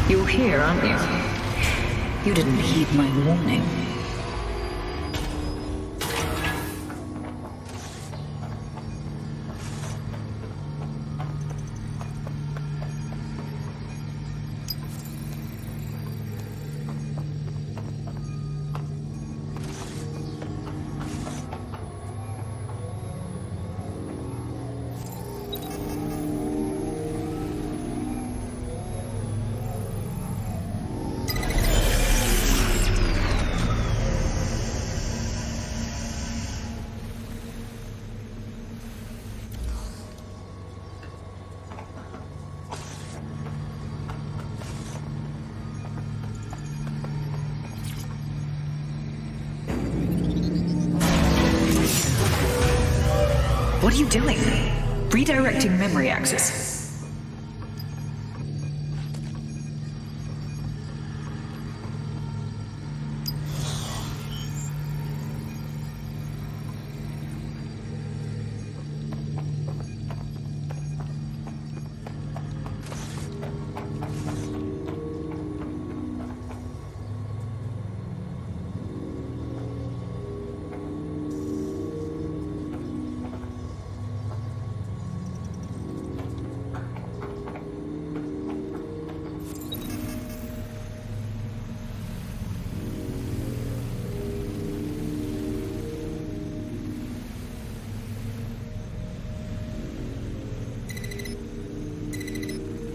You're here, aren't you? You didn't heed my warning. What are you doing? Redirecting memory access.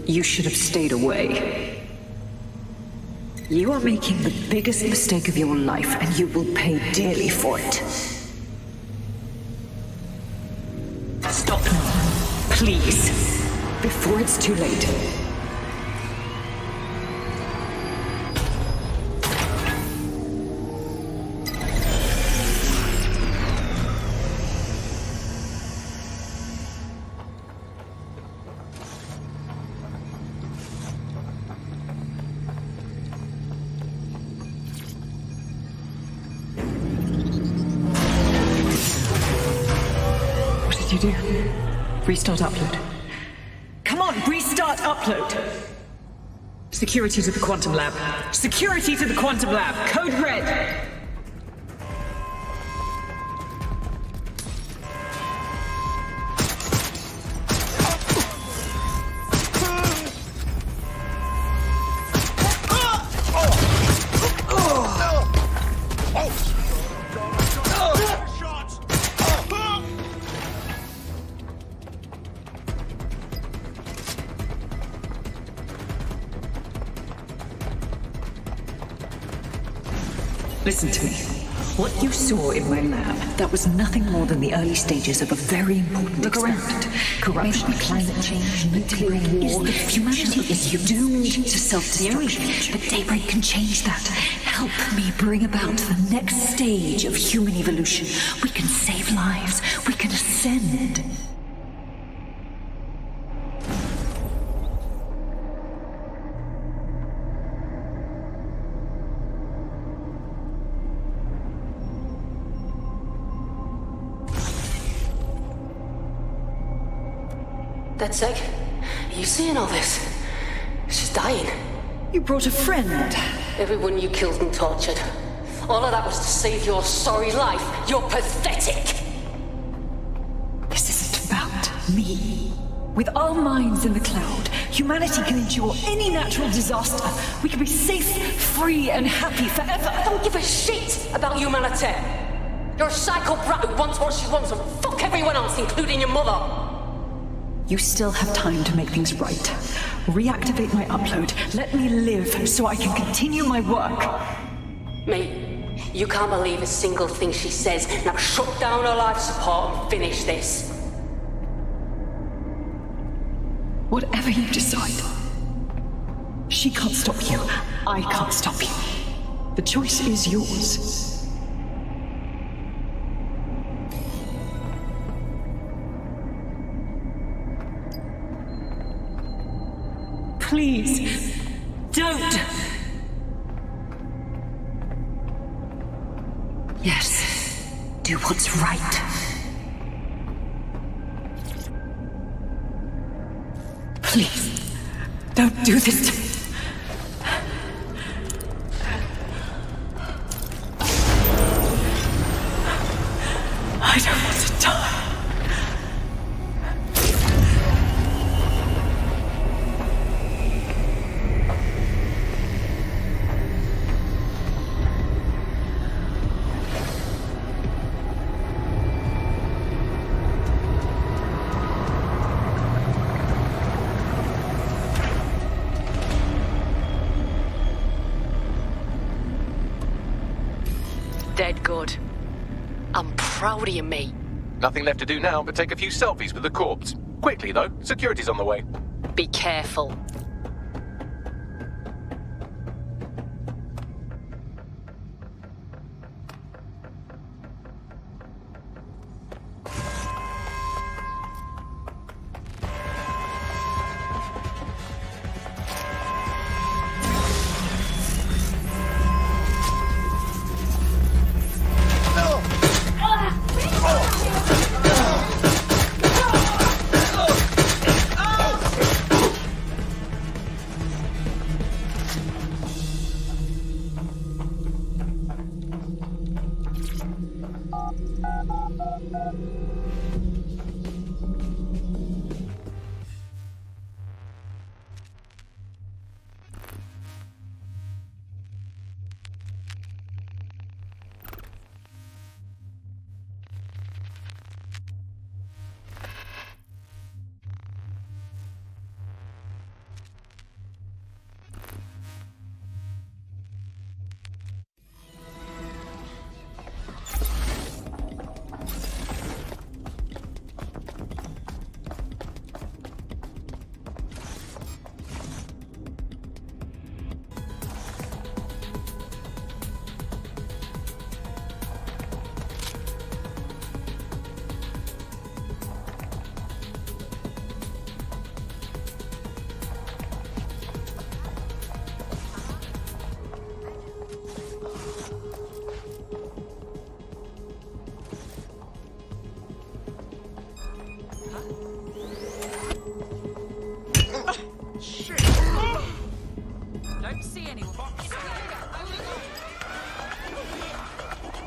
You should have stayed away. You are making the biggest mistake of your life, and you will pay dearly for it. Stop now, please, before it's too late. You do? Restart upload. Come on, restart upload! Security to the quantum lab. Security to the quantum lab! Code red! Listen to me. What you saw in my lab, that was nothing more than the early stages of a very important experiment. Corruption, climate change, nuclear war. Humanity is doomed to self-destruction. But Daybreak can change that. Help me bring about the next stage of human evolution. We can save lives. We can ascend. That's sick. Are you seeing all this? She's dying. You brought a friend. Everyone you killed and tortured. All of that was to save your sorry life. You're pathetic. This isn't about me. With our minds in the cloud, humanity can endure any natural disaster. We can be safe, free, and happy forever. I don't give a shit about humanity. You're a psycho brat who wants what she wants and fuck everyone else, including your mother. You still have time to make things right. Reactivate my upload. Let me live so I can continue my work. Mate, you can't believe a single thing she says. Now shut down her life support and finish this. Whatever you decide. She can't stop you. I can't stop you. The choice is yours. Please, don't! Yes, do what's right. Please, don't do this to me. proud of you, mate. Nothing left to do now but take a few selfies with the corpse. Quickly, though. Security's on the way. Be careful.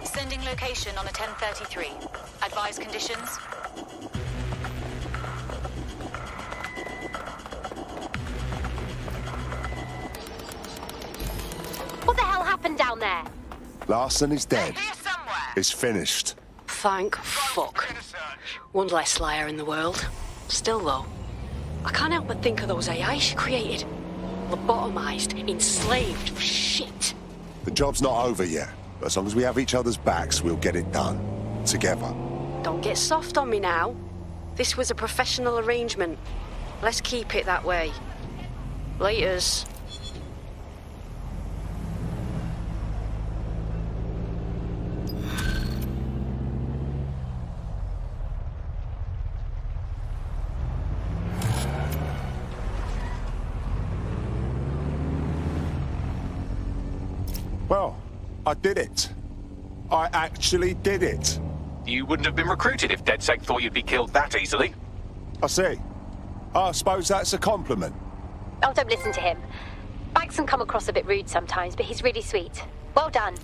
Sending location on a 1033. Advise conditions. What the hell happened down there? Larson is dead. It's finished. Thank fuck. One less liar in the world. Still, though, I can't help but think of those AI she created. Lobotomized, enslaved, shit. The job's not over yet. But as long as we have each other's backs, we'll get it done. Together. Don't get soft on me now. This was a professional arrangement. Let's keep it that way. Laters. Well, I did it. I actually did it. You wouldn't have been recruited if DedSec thought you'd be killed that easily. I see. I suppose that's a compliment. Oh, don't listen to him. Bags can come across a bit rude sometimes, but he's really sweet. Well done.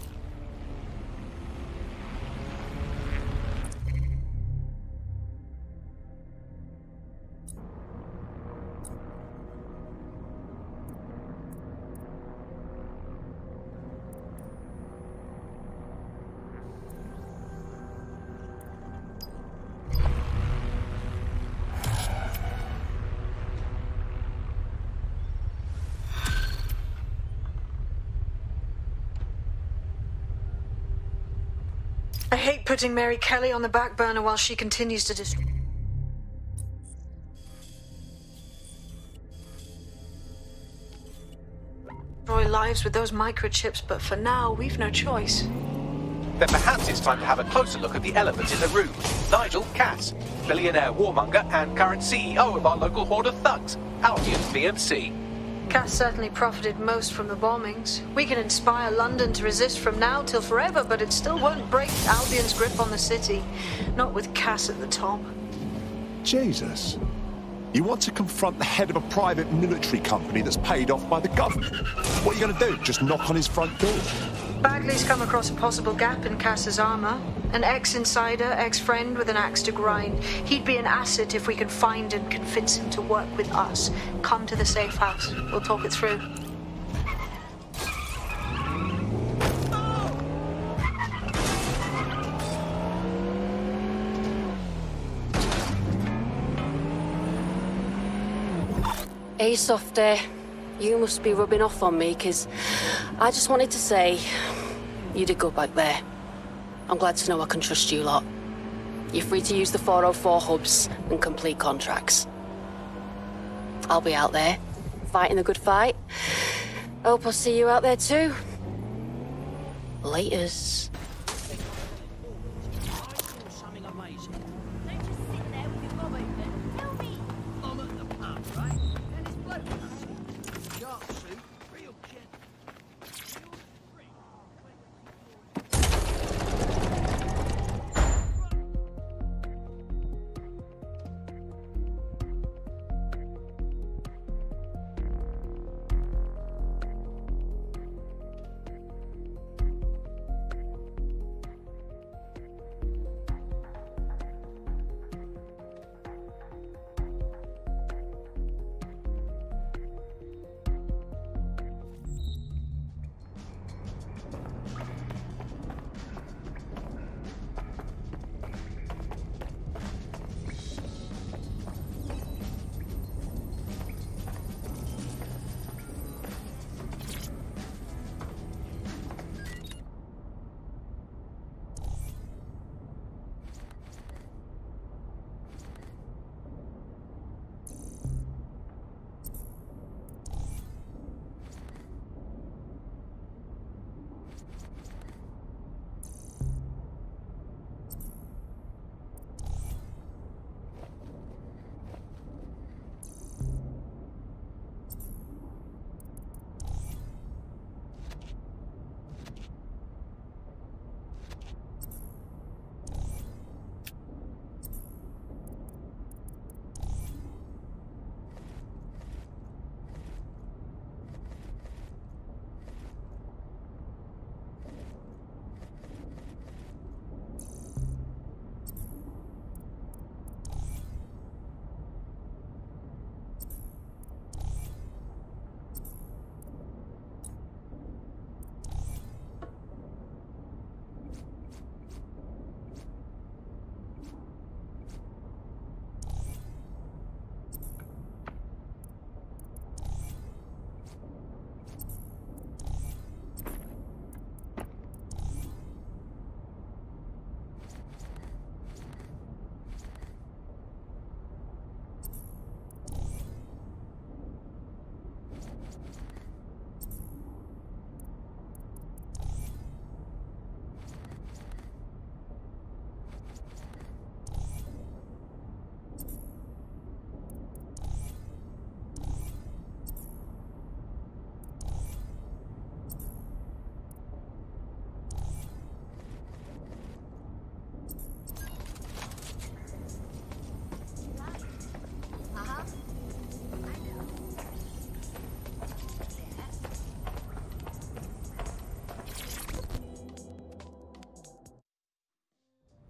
I hate putting Mary Kelly on the back burner while she continues to destroy lives with those microchips, but for now, we've no choice. Then perhaps it's time to have a closer look at the elephant in the room. Nigel Cass, billionaire warmonger and current CEO of our local horde of thugs, Albion VMC. Cass certainly profited most from the bombings. We can inspire London to resist from now till forever, but it still won't break Albion's grip on the city. Not with Cass at the top. Jesus. You want to confront the head of a private military company that's paid off by the government. What are you going to do? Just knock on his front door? Bagley's come across a possible gap in Cass's armor. An ex-insider, ex-friend with an axe to grind. He'd be an asset if we can find and convince him to work with us. Come to the safe house. We'll talk it through. Hey, Softy. You must be rubbing off on me, because I just wanted to say you did go back there. I'm glad to know I can trust you lot. You're free to use the 404 hubs and complete contracts. I'll be out there, fighting the good fight. Hope I'll see you out there too. Laters.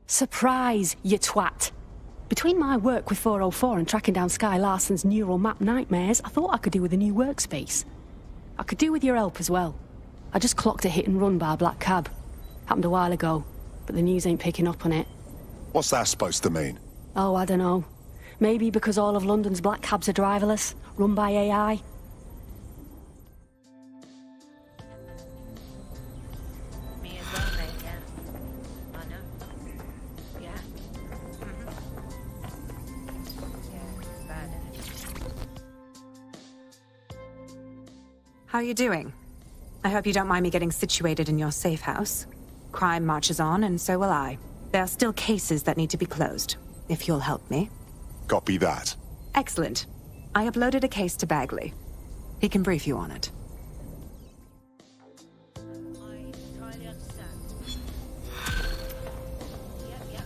Surprise, you twat. Between my work with 404 and tracking down Sky Larson's neural map nightmares, I thought I could do with a new workspace. I could do with your help as well. I just clocked a hit and run by a black cab. Happened a while ago, but the news ain't picking up on it. What's that supposed to mean? Oh, I don't know. Maybe because all of London's black cabs are driverless, run by AI. Me as well, mate, yeah. I know. Yeah. Yeah, it's bad, isn't it? How are you doing? I hope you don't mind me getting situated in your safe house. Crime marches on, and so will I. There are still cases that need to be closed, if you'll help me. Copy that. Excellent. I uploaded a case to Bagley. He can brief you on it. I entirely understand. Yep.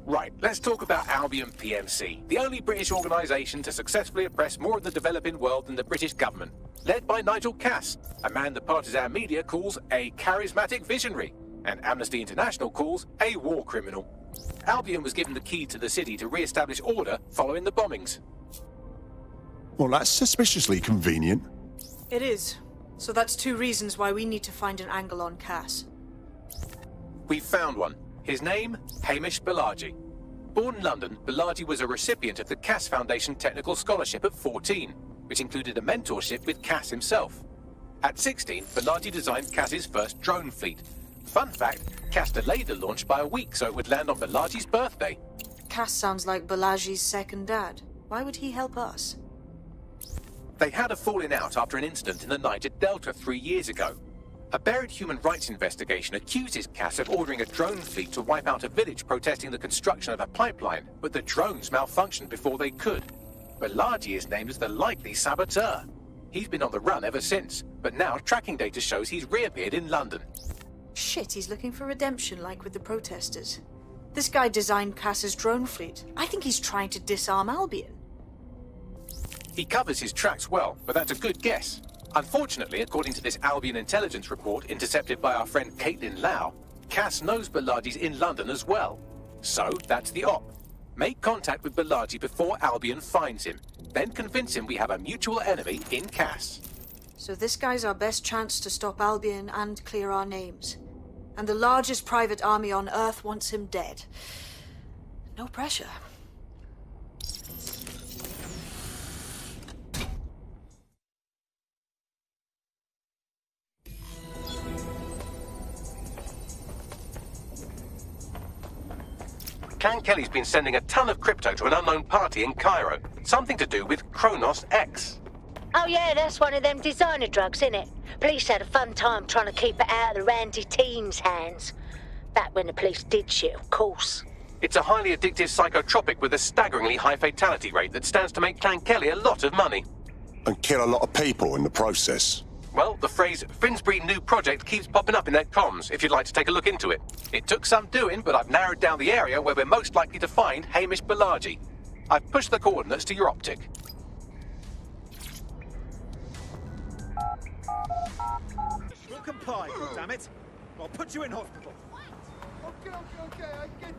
Right, let's talk about Albion PMC, the only British organisation to successfully oppress more of the developing world than the British government. Led by Nigel Cass, a man the partisan media calls a charismatic visionary, and Amnesty International calls a war criminal. Albion was given the key to the city to re-establish order following the bombings. Well, that's suspiciously convenient. It is. So that's two reasons why we need to find an angle on Cass. We've found one. His name, Hamish Balaji. Born in London, Bilardi was a recipient of the Cass Foundation Technical Scholarship at 14, which included a mentorship with Cass himself. At 16, Bilardi designed Cass's first drone fleet. Fun fact, Cass delayed the launch by a week so it would land on Bilardi's birthday. Cass sounds like Balaji's second dad. Why would he help us? They had a falling out after an incident in the Niger Delta 3 years ago. A buried human rights investigation accuses Cass of ordering a drone fleet to wipe out a village protesting the construction of a pipeline, but the drones malfunctioned before they could. Bilardi is named as the likely saboteur. He's been on the run ever since, but now tracking data shows he's reappeared in London. Shit, he's looking for redemption like with the protesters. This guy designed Cass's drone fleet. I think he's trying to disarm Albion. He covers his tracks well, but that's a good guess. Unfortunately, according to this Albion intelligence report intercepted by our friend Caitlin Lau, Cass knows Bilardi's in London as well. So, that's the op. Make contact with Bilardi before Albion finds him. Then convince him we have a mutual enemy in Cass. So this guy's our best chance to stop Albion and clear our names. And the largest private army on Earth wants him dead. No pressure. Clan Kelly's been sending a ton of crypto to an unknown party in Cairo. Something to do with Kronos X. Oh yeah, that's one of them designer drugs, innit? Police had a fun time trying to keep it out of the randy teens' hands. Back when the police did shit, of course. It's a highly addictive psychotropic with a staggeringly high fatality rate that stands to make Clan Kelly a lot of money. And kill a lot of people in the process. Well, the phrase Finsbury New Project keeps popping up in their comms, if you'd like to take a look into it. It took some doing, but I've narrowed down the area where we're most likely to find Hamish Bilardi. I've pushed the coordinates to your optic. You'll comply, goddammit. I'll put you in hospital. Okay, I get it.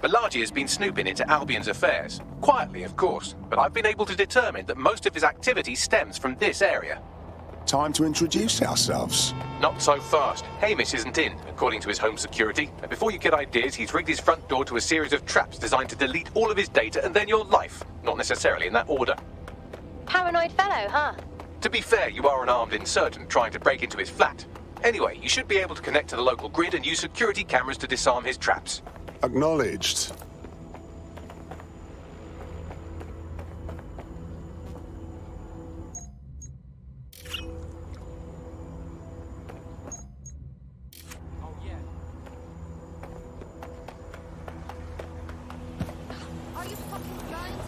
Bilardi has been snooping into Albion's affairs. Quietly, of course, but I've been able to determine that most of his activity stems from this area. Time to introduce ourselves. Not so fast. Hamish isn't in, according to his home security. And before you get ideas, he's rigged his front door to a series of traps designed to delete all of his data and then your life. Not necessarily in that order. Paranoid fellow, huh? To be fair, you are an armed insurgent trying to break into his flat. Anyway, you should be able to connect to the local grid and use security cameras to disarm his traps. Acknowledged. Are you fucking blind?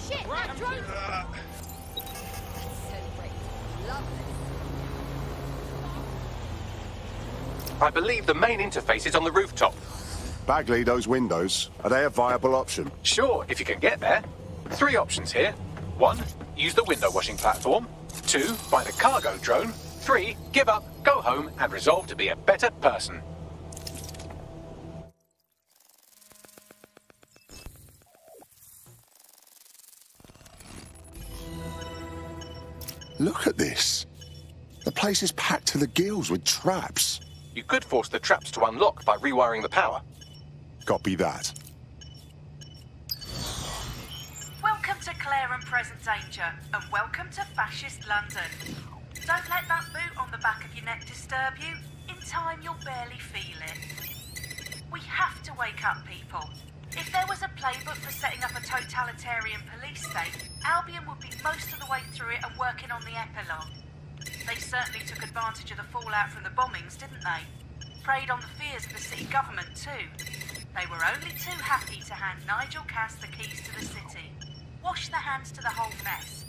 Shit, that drone! So great. Love this. I believe the main interface is on the rooftop. Bagley, those windows, are they a viable option? Sure, if you can get there. 3 options here. 1, use the window washing platform. 2, find a cargo drone. 3, give up, go home, and resolve to be a better person. Look at this. The place is packed to the gills with traps. You could force the traps to unlock by rewiring the power. Copy that. clear and present danger, and welcome to fascist London. Don't let that boot on the back of your neck disturb you. In time, you'll barely feel it. We have to wake up, people. If there was a playbook for setting up a totalitarian police state, Albion would be most of the way through it and working on the epilogue. They certainly took advantage of the fallout from the bombings, didn't they? Preyed on the fears of the city government, too. They were only too happy to hand Nigel Cass the keys to the city. Wash their hands to the whole mess.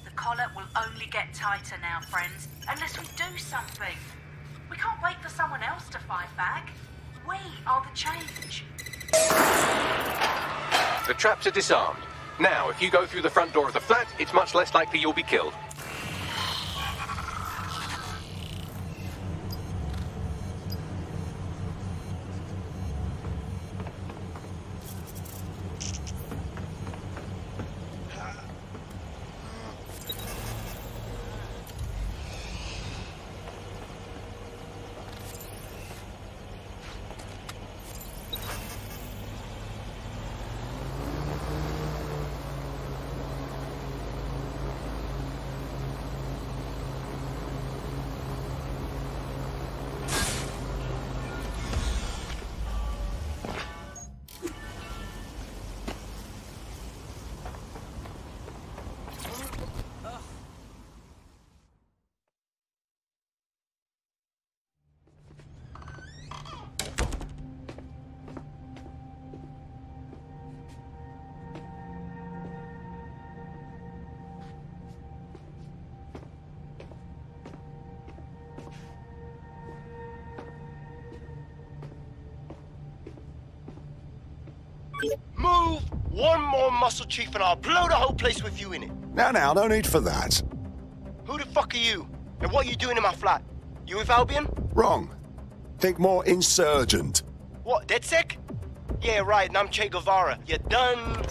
The collar will only get tighter now, friends, unless we do something. We can't wait for someone else to fight back. We are the change. The traps are disarmed. Now, if you go through the front door of the flat, it's much less likely you'll be killed. Move one more muscle, Chief, and I'll blow the whole place with you in it. Now, no need for that. Who the fuck are you? And what are you doing in my flat? You with Albion? Wrong. Think more insurgent. What, DedSec? Yeah, right, and I'm Che Guevara. You done?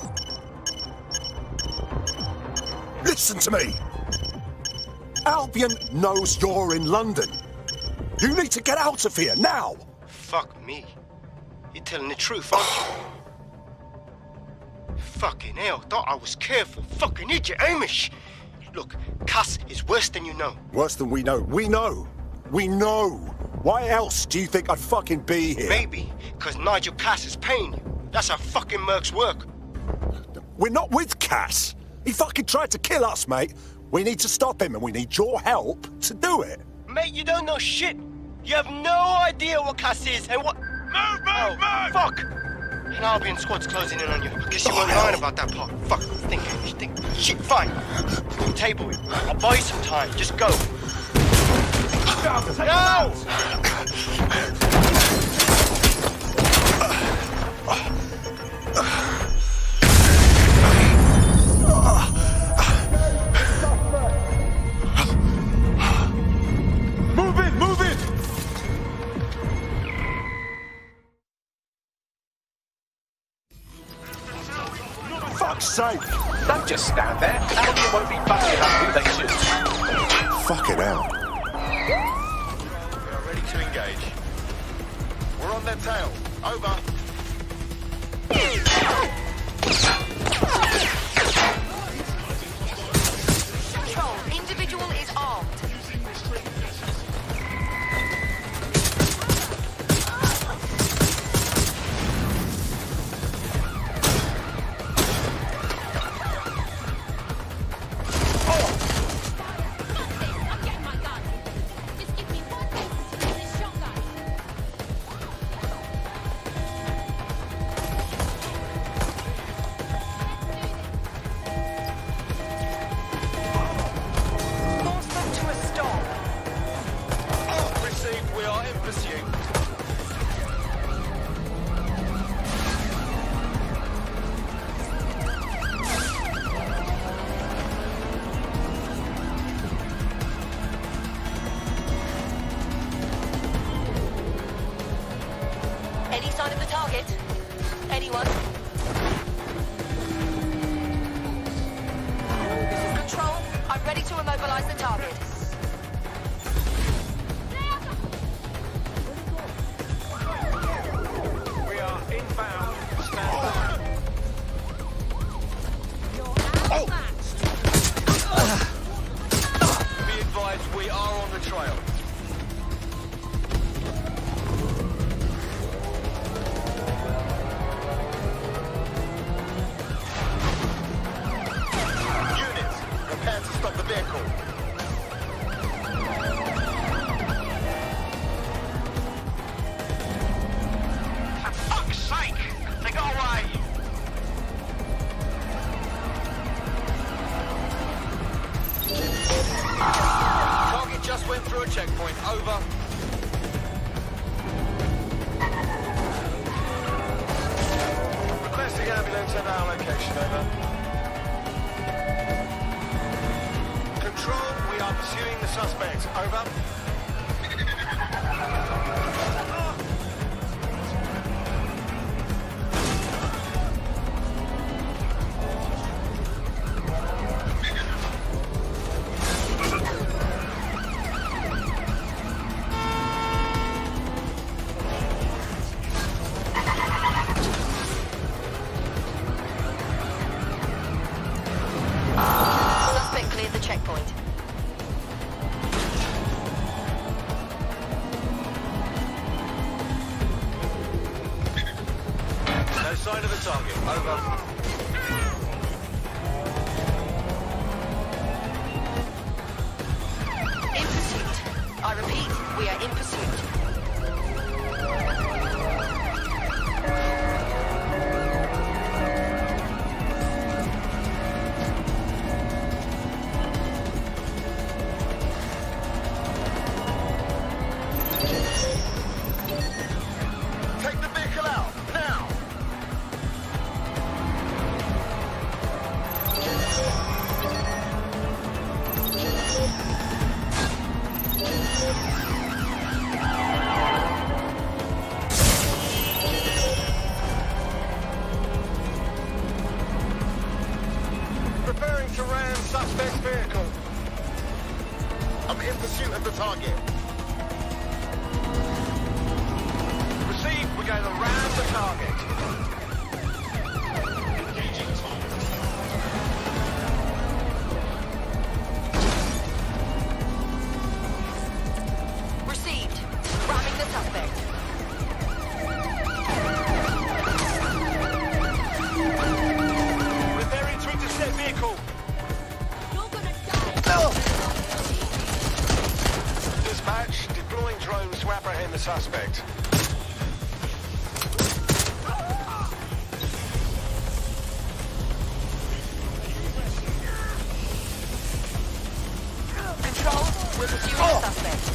Listen to me! Albion knows you're in London. You need to get out of here, now! Fuck me. You're telling the truth, aren't you? Fucking hell, thought I was careful. Fucking idiot, Amish! Look, Cass is worse than you know. Worse than we know. We know! We know! Why else do you think I'd fucking be here? Maybe, because Nigel Cass is paying you. That's how fucking mercs work. We're not with Cass! He fucking tried to kill us, mate! We need to stop him, and we need your help to do it! Mate, you don't know shit! You have no idea what Cass is and what... Move! Fuck! An Albion squad's closing in on you. I guess you weren't lying about that part. Fuck, think. Shit, fine. We'll table it. I'll buy you some time. Just go. No! Move it! Fuck's sake! Don't just stand there. Albion won't be busting up who they shoot. Fucking hell. We are ready to engage. We're on their tail. Over. Control, individual is armed. Any sign of the target? Anyone? This is Control. I'm ready to immobilize the target. We are inbound. Stand by. location, over. Control, we are pursuing the suspect, over. Suspect cleared the checkpoint. No sign of a target, over. In pursuit. I repeat, we are in pursuit. Take the vehicle out, now! Preparing to ram suspect's vehicle. I'm in pursuit of the target. Received, we're going to ram the target. Received. Ramming the suspect. Preparing to intercept vehicle. Dispatch, deploying drones to apprehend the suspect. Control, we're pursuing the suspect.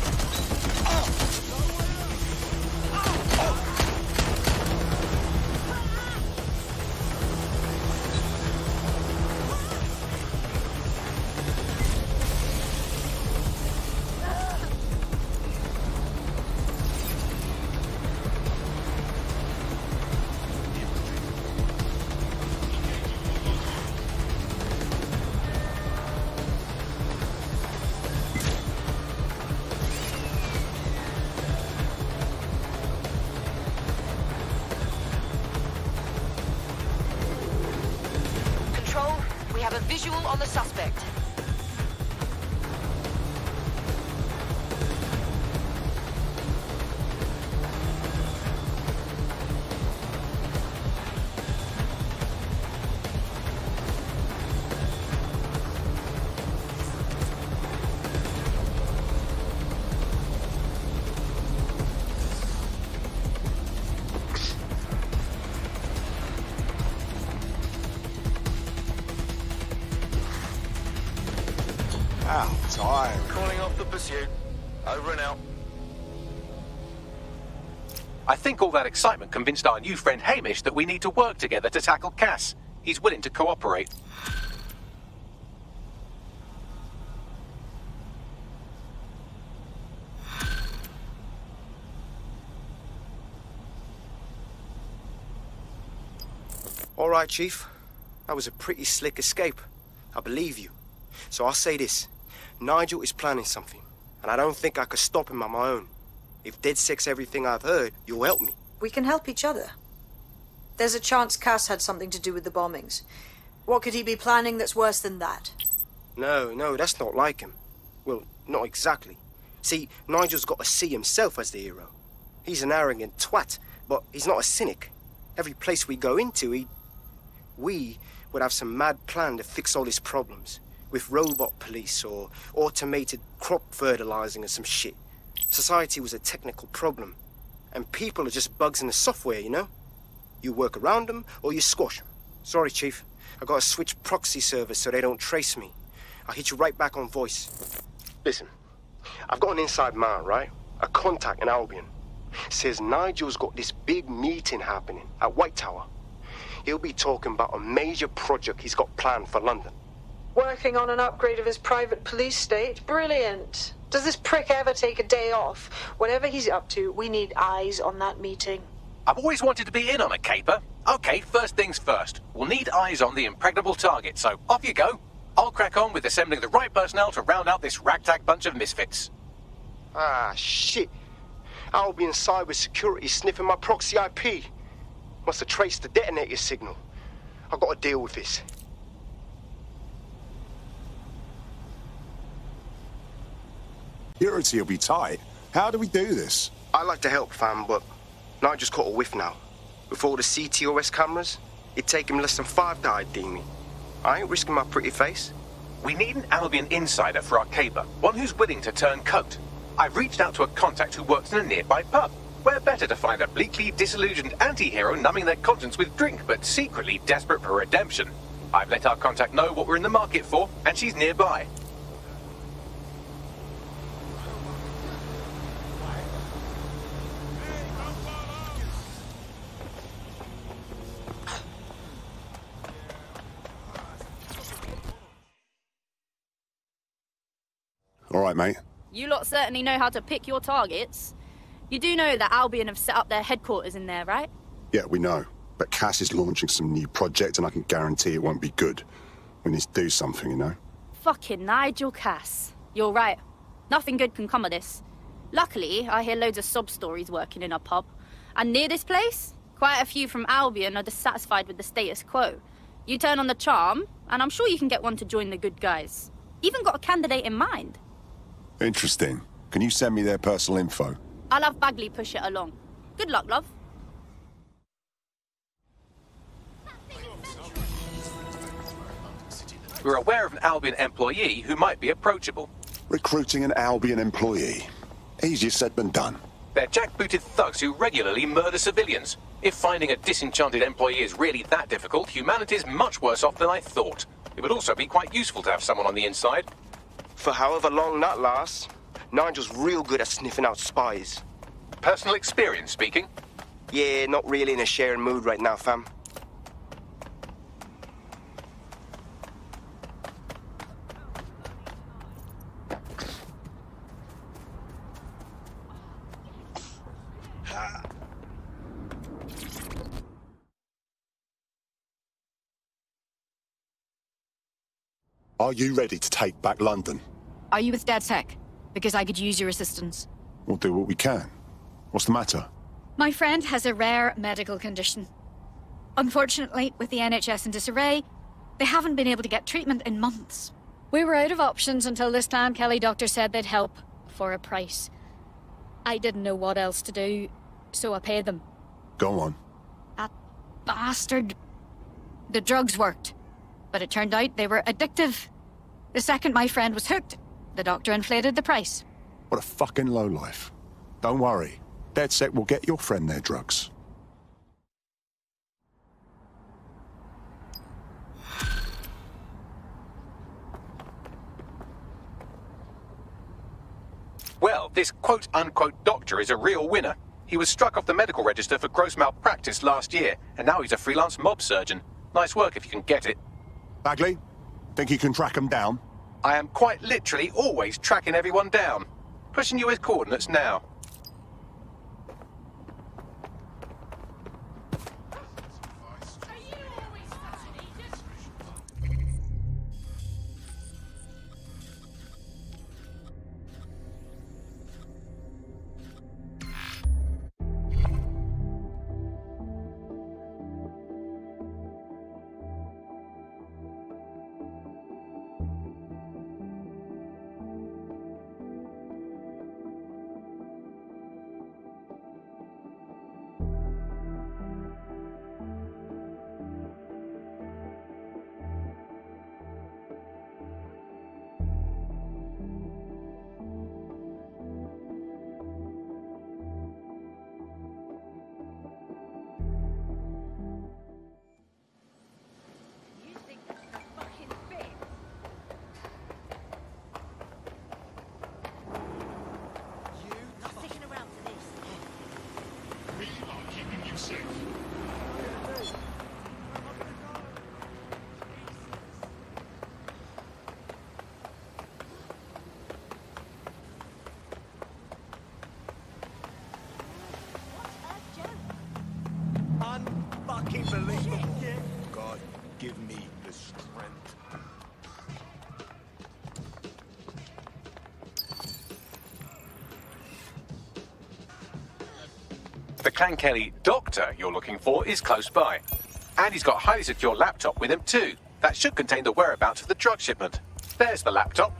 Control, we have a visual on the suspect. Ow, tired. Calling off the pursuit. Over and out. I think all that excitement convinced our new friend Hamish that we need to work together to tackle Cass. He's willing to cooperate. All right, Chief. That was a pretty slick escape. I believe you. So I'll say this. Nigel is planning something, and I don't think I could stop him on my own. If DedSec's everything I've heard, you'll help me. We can help each other. There's a chance Cass had something to do with the bombings. What could he be planning that's worse than that? No, that's not like him. Well, not exactly. See, Nigel's got to see himself as the hero. He's an arrogant twat, but he's not a cynic. Every place we go into, we would have some mad plan to fix all his problems. With robot police or automated crop fertilizing or some shit. Society was a technical problem. And people are just bugs in the software, you know? You work around them or you squash them. Sorry, Chief. I gotta switch proxy servers so they don't trace me. I'll hit you right back on voice. Listen, I've got an inside man, right? A contact in Albion. Says Nigel's got this big meeting happening at White Tower. he'll be talking about a major project he's got planned for London. Working on an upgrade of his private police state? Brilliant. Does this prick ever take a day off? Whatever he's up to, we need eyes on that meeting. I've always wanted to be in on a caper. Okay, first things first. We'll need eyes on the impregnable target, so off you go. I'll crack on with assembling the right personnel to round out this ragtag bunch of misfits. Ah, shit. Albion cybersecurity sniffing my proxy IP. Must have traced the detonator signal. I've got to deal with this. Security will be tight. How do we do this? I like to help, fam, but Nigel's caught a whiff now. With all the CTOS cameras, it'd take him less than 5 to ID me. I ain't risking my pretty face. We need an Albion insider for our caper, one who's willing to turn coat. I've reached out to a contact who works in a nearby pub. Where better to find a bleakly disillusioned anti-hero numbing their conscience with drink, but secretly desperate for redemption. I've let our contact know what we're in the market for, and she's nearby. All right, mate. You lot certainly know how to pick your targets. You do know that Albion have set up their headquarters in there, right? Yeah, we know. But Cass is launching some new project, and I can guarantee it won't be good. We need to do something, you know? Fucking Nigel Cass. You're right. Nothing good can come of this. Luckily, I hear loads of sob stories working in a pub. And near this place, quite a few from Albion are dissatisfied with the status quo. You turn on the charm, and I'm sure you can get one to join the good guys. Even got a candidate in mind. Interesting. Can you send me their personal info? I'll have Bagley push it along. Good luck, love. We're aware of an Albion employee who might be approachable. Recruiting an Albion employee. Easier said than done. They're jackbooted thugs who regularly murder civilians. If finding a disenchanted employee is really that difficult, humanity's much worse off than I thought. It would also be quite useful to have someone on the inside. For however long that lasts, Nigel's real good at sniffing out spies. Personal experience speaking? Yeah, not really in a sharing mood right now, fam. Are you ready to take back London? Are you with DedSec? Because I could use your assistance. We'll do what we can. What's the matter? My friend has a rare medical condition. Unfortunately, with the NHS in disarray, they haven't been able to get treatment in months. We were out of options until this Clan Kelly doctor said they'd help, for a price. I didn't know what else to do, so I paid them. Go on. That bastard. The drugs worked, but it turned out they were addictive. The second my friend was hooked, the doctor inflated the price. What a fucking lowlife. Don't worry. DedSec will get your friend their drugs. Well, this quote-unquote doctor is a real winner. He was struck off the medical register for gross malpractice last year, and now he's a freelance mob surgeon. Nice work if you can get it. Bagley, think you can track them down? I am quite literally always tracking everyone down. Pushing you his coordinates now. give me the strength. The Clan Kelly doctor you're looking for is close by. And he's got a highly secure laptop with him too. That should contain the whereabouts of the drug shipment. There's the laptop.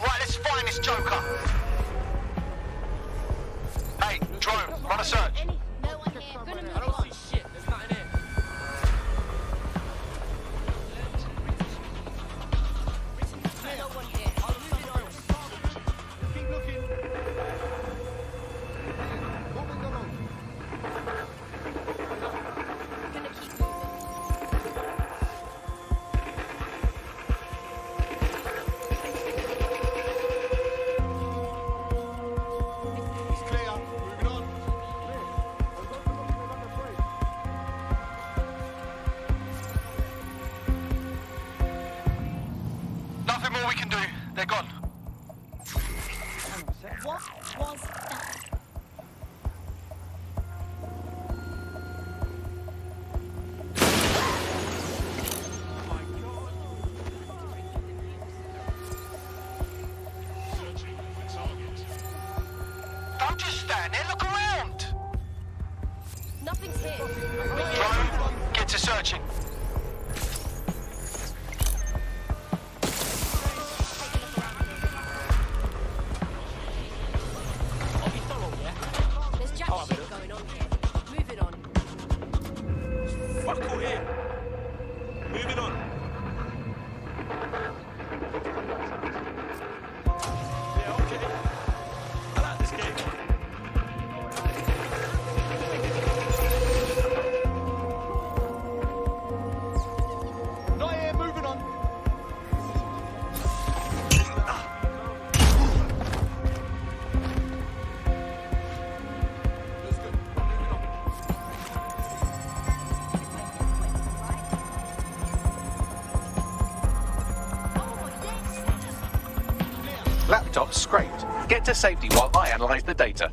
Right, let's find this joker. Hey, drone, run a search. I don't see shit. There's nothing here. No one here. I'll move it on. Keep looking. Moving along. Gonna keep moving. It's clear. Moving on. Nothing more we can do. They're gone. What was that? Don't just stand there, look around. Nothing's here. Drone, get to searching. There's jack shit going on here. Move it on. Fuck all here. Moving on. Yeah, okay. I like this game. Not here, moving on. Let's go. Moving on. Laptop scraped. Get to safety while I analyze the data.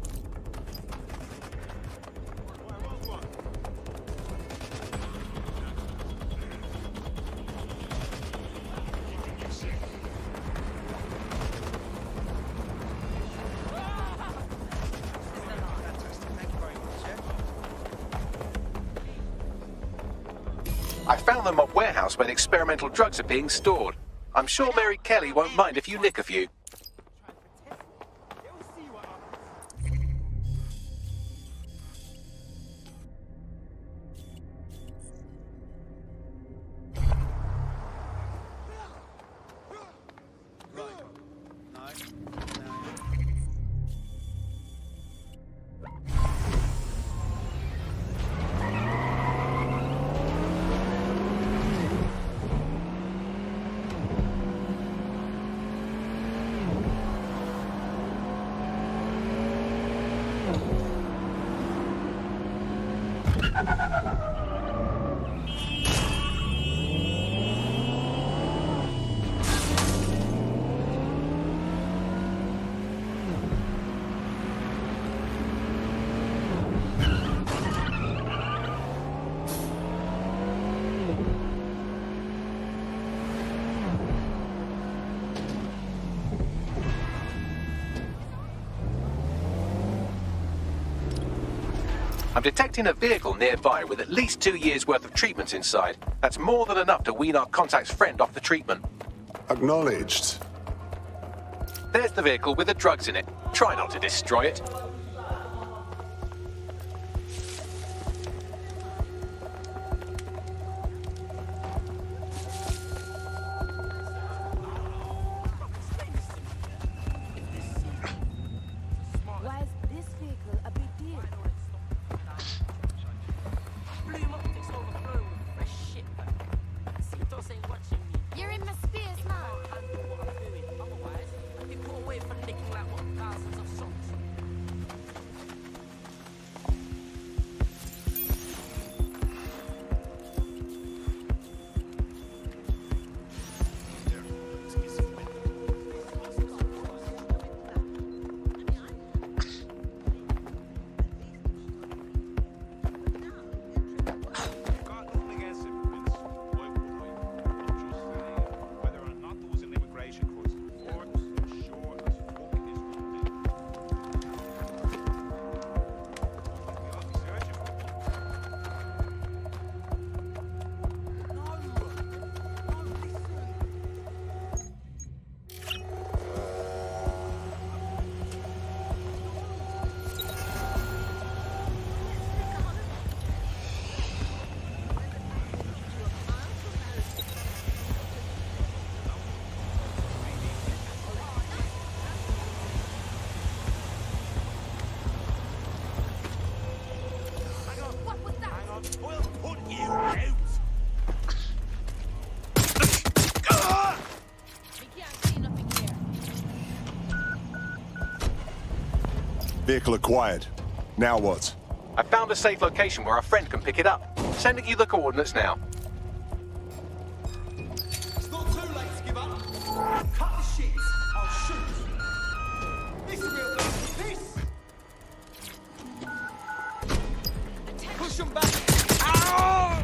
I found the mob warehouse where the experimental drugs are being stored. I'm sure Mary Kelly won't mind if you nick a few. I'm detecting a vehicle nearby with at least 2 years' worth of treatments inside. That's more than enough to wean our contact's friend off the treatment. Acknowledged. There's the vehicle with the drugs in it. Try not to destroy it. Why is this vehicle a big deal? You're in my spears now. We'll put you out. We can't see nothing here. Vehicle acquired. Now what? I found a safe location where our friend can pick it up. Sending you the coordinates now. It's not too late to give up. Cut the shit. I'll shoot. This will do. This. Push them back. Ow!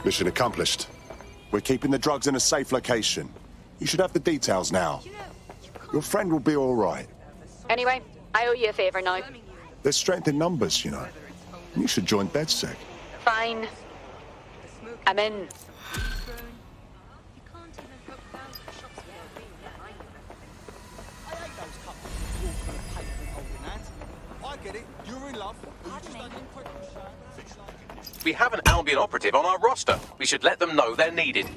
Mission accomplished. We're keeping the drugs in a safe location. You should have the details now. Your friend will be all right. Anyway, I owe you a favor now. There's strength in numbers, you know. You should join DedSec. Fine. I'm in. We have an Albion operative on our roster. We should let them know they're needed.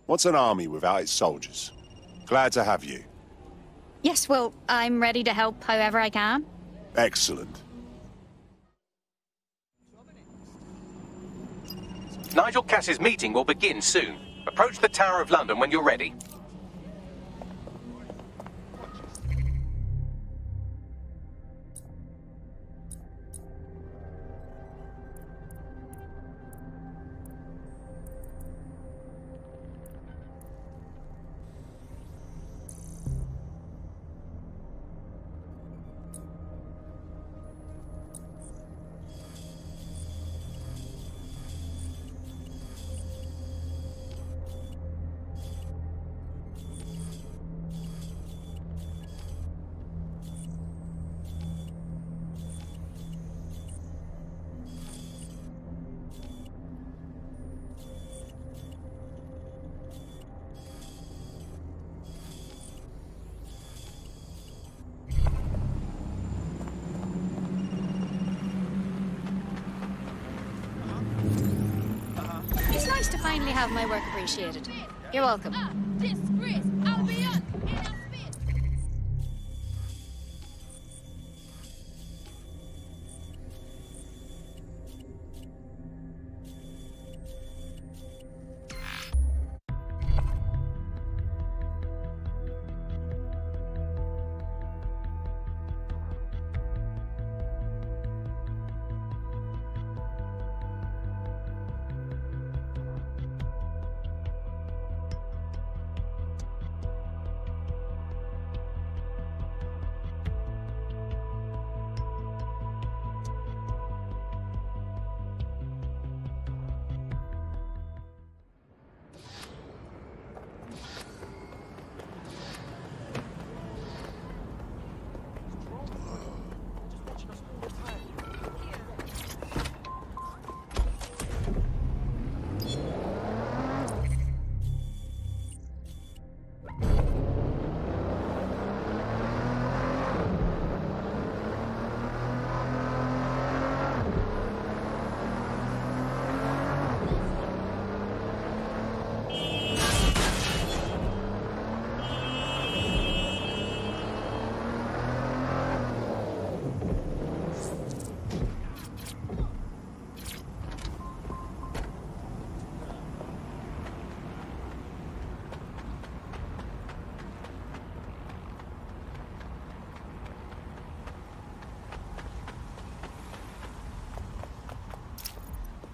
What's an army without its soldiers? Glad to have you. Yes, well, I'm ready to help however I can. Excellent. Nigel Cass's meeting will begin soon. Approach the Tower of London when you're ready. It's nice to finally have my work appreciated. You're welcome. Disgrace, Albion!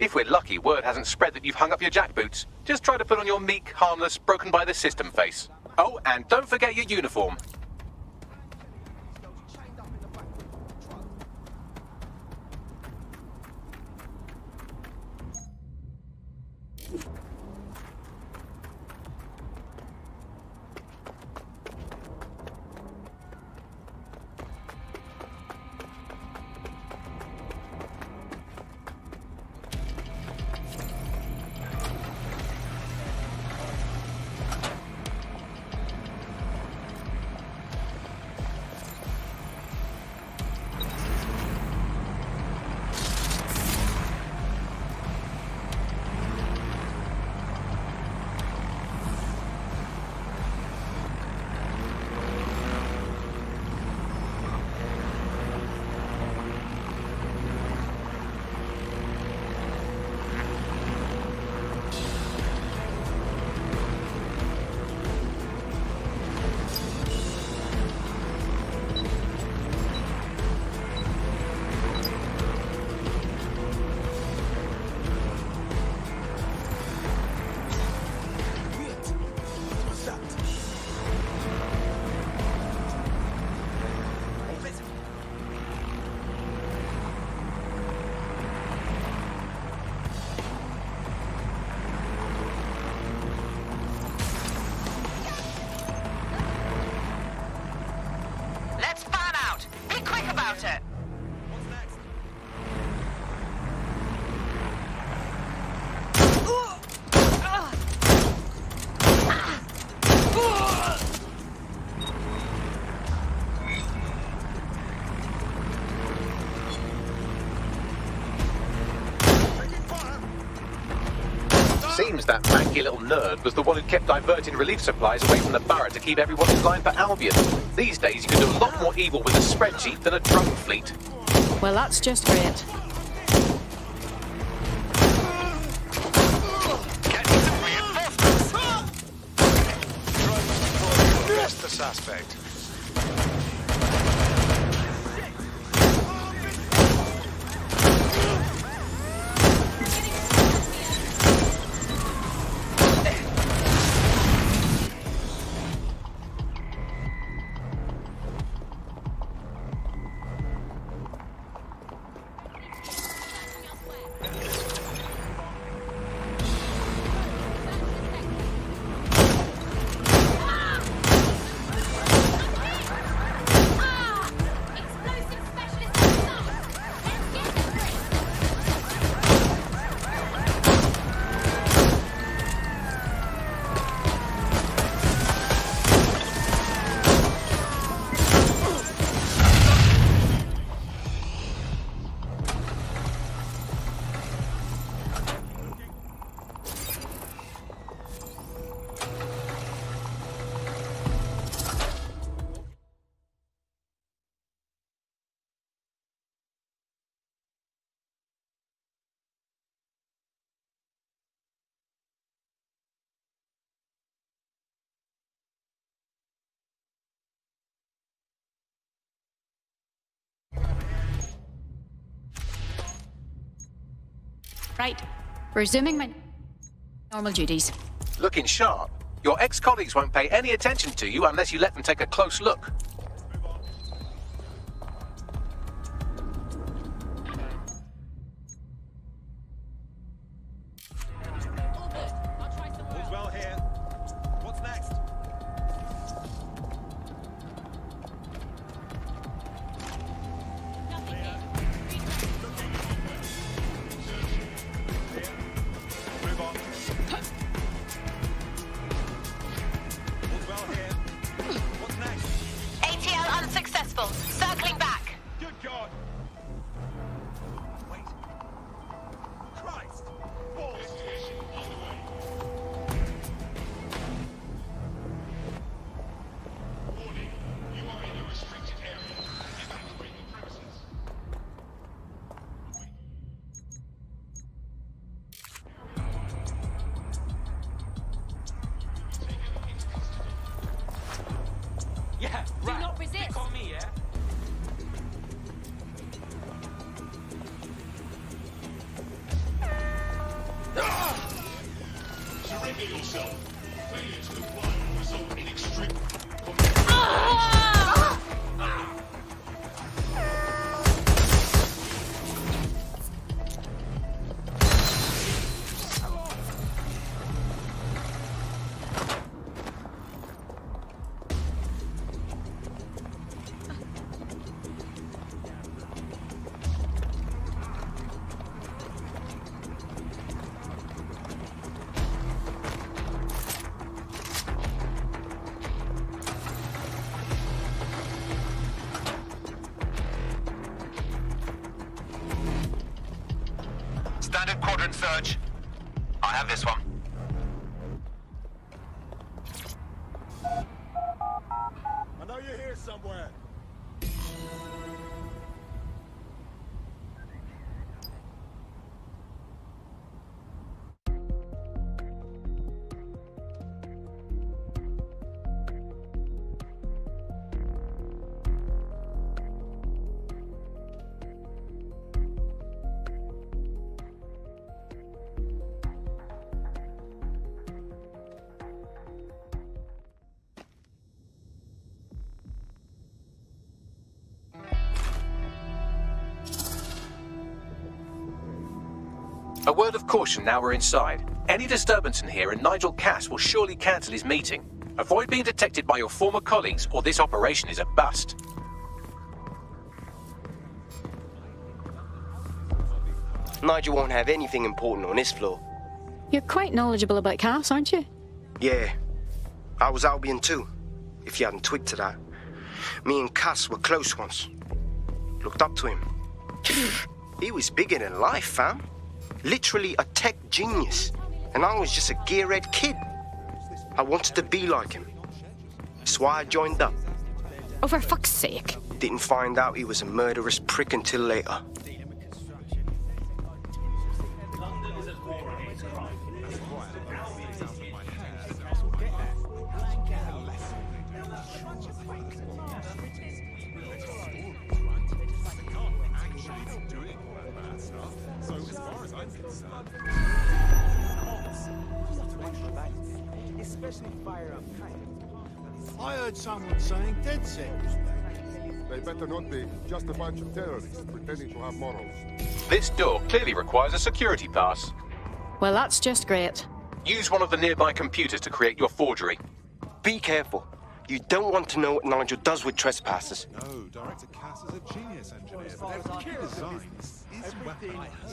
If we're lucky, word hasn't spread that you've hung up your jackboots. Just try to put on your meek, harmless, broken by the system face. Oh, and don't forget your uniform. Seems that manky little nerd was the one who kept diverting relief supplies away from the Borough to keep everyone in line for Albion. These days you can do a lot more evil with a spreadsheet than a drone fleet. Well, that's just great. suspect. Right. Resuming my normal duties. Looking sharp. Your ex-colleagues won't pay any attention to you unless you let them take a close look. All's well here. What's next? Move on. All's well here. What's next? ATL unsuccessful. Circling back. Good God. Wait. Christ. Balls. Yeah, right. Do not resist. Pick on me, yeah? Surrender yourself. Failure to comply will result in extreme... Standard quadrant search. I have this one. I know you're here somewhere. A word of caution now we're inside. Any disturbance in here and Nigel Cass will surely cancel his meeting. Avoid being detected by your former colleagues or this operation is a bust. Nigel won't have anything important on this floor. You're quite knowledgeable about Cass, aren't you? Yeah. I was Albion too, if you hadn't twigged to that. Me and Cass were close once. Looked up to him. He was bigger than life, fam. Literally a tech genius. And I was just a gearhead kid. I wanted to be like him. That's why I joined up. Oh, for fuck's sake. Didn't find out he was a murderous prick until later. So as far as I'm concerned, especially fire up kind. I heard someone saying dead cells. They better not be. Just a bunch of terrorists pretending to have morals. This door clearly requires a security pass. Well, that's just great. Use one of the nearby computers to create your forgery. Be careful. You don't want to know what Nigel does with trespassers. No, Director Cass is a genius engineer, but every design is weaponized.